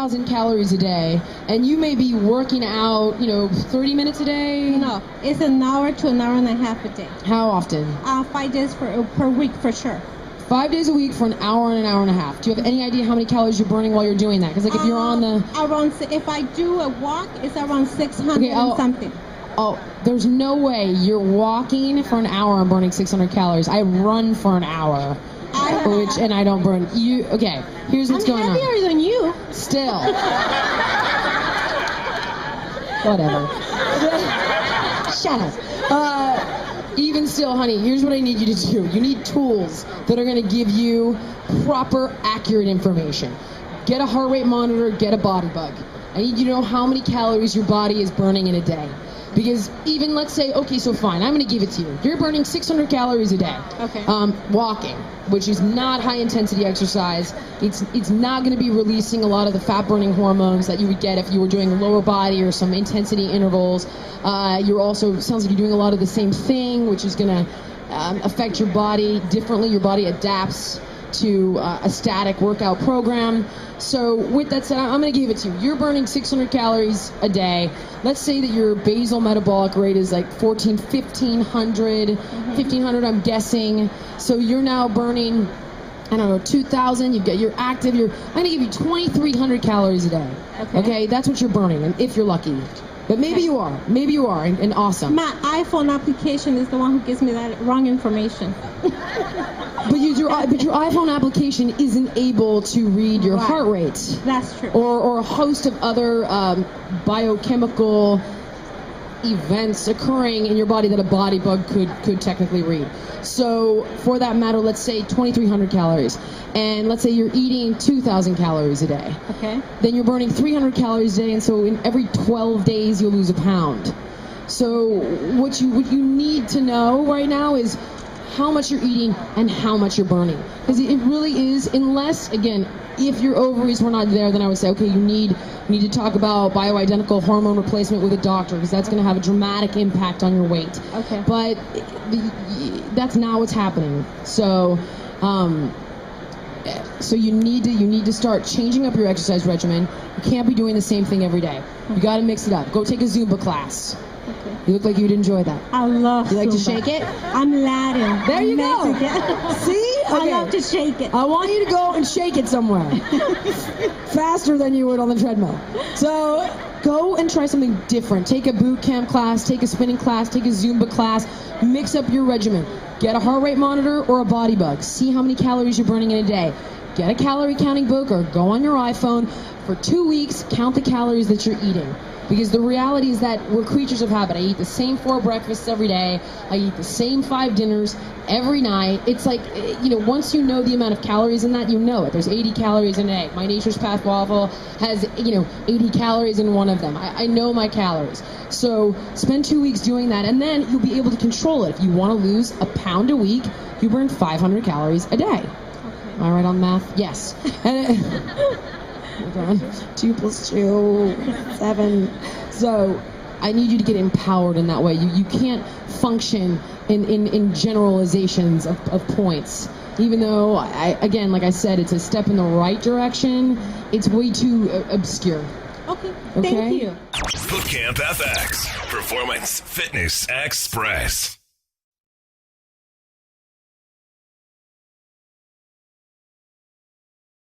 2,000 calories a day, and you may be working out, 30 minutes a day? No, it's an hour to an hour and a half a day. How often? 5 days per week for sure. 5 days a week for an hour and a half. Do you have any idea how many calories you're burning while you're doing that? Because if you're on the... If I do a walk, it's around 600 and something. Oh, there's no way you're walking for an hour and burning 600 calories. I run for an hour. And I don't burn. Okay, here's what's going on. I'm heavier than you. Still. Whatever. Shut up. Even still, honey, here's what I need you to do. You need tools that are going to give you proper, accurate information. Get a heart rate monitor, get a body bug. I need you to know how many calories your body is burning in a day. Because even, let's say, okay, so fine, I'm going to give it to you. You're burning 600 calories a day. Okay. Walking, which is not high-intensity exercise. It's not going to be releasing a lot of the fat-burning hormones that you would get if you were doing lower body or some intensity intervals. You're also, sounds like you're doing a lot of the same thing, which is going to affect your body differently. Your body adapts to a static workout program. So with that said, I'm going to give it to you. You're burning 600 calories a day. Let's say that your basal metabolic rate is like 1,500, 1,500 I'm guessing. So you're now burning, 2,000. You're active. I'm going to give you 2,300 calories a day. Okay? That's what you're burning, and if you're lucky. But maybe you are. Maybe you are, and awesome. My iPhone application is the one who gives me that wrong information. But your iPhone application isn't able to read your heart rate. That's true. Or a host of other biochemical events occurring in your body that a body bug could technically read. So for that matter, let's say 2,300 calories. And let's say you're eating 2,000 calories a day. Okay. Then you're burning 300 calories a day, and so in every 12 days you'll lose a pound. So what you need to know right now is how much you're eating and how much you're burning. Because it really is, unless, again, if your ovaries were not there, then I would say, okay, you need to talk about bioidentical hormone replacement with a doctor, because that's going to have a dramatic impact on your weight. Okay. But that's not what's happening. So you need to start changing up your exercise regimen. You can't be doing the same thing every day. You got to mix it up. Go take a Zumba class. Okay. You look like you'd enjoy that. I love You like Zumba. to shake it? I'm Latin. There you go. Mexican. See? Okay. I love to shake it. I want you to go and shake it somewhere. Faster than you would on the treadmill. So go and try something different. Take a boot camp class, take a spinning class, take a Zumba class. Mix up your regimen. Get a heart rate monitor or a body bug. See how many calories you're burning in a day. Get a calorie counting book or go on your iPhone. For 2 weeks, count the calories that you're eating. Because the reality is that we're creatures of habit. I eat the same 4 breakfasts every day. I eat the same 5 dinners every night. It's like, once you know the amount of calories in that, you know it. There's 80 calories in an egg. My Nature's Path waffle has, 80 calories in one of them. I know my calories. So spend 2 weeks doing that, and then you'll be able to control it. If you want to lose a pound a week, you burn 500 calories a day. Okay. Am I right on math? Yes. Hold on. 2 + 2, 7. So I need you to get empowered in that way. You can't function in generalizations of points. Even though, again, like I said, it's a step in the right direction, it's way too obscure. Okay. Thank you. Bootcamp FX. Performance Fitness Express.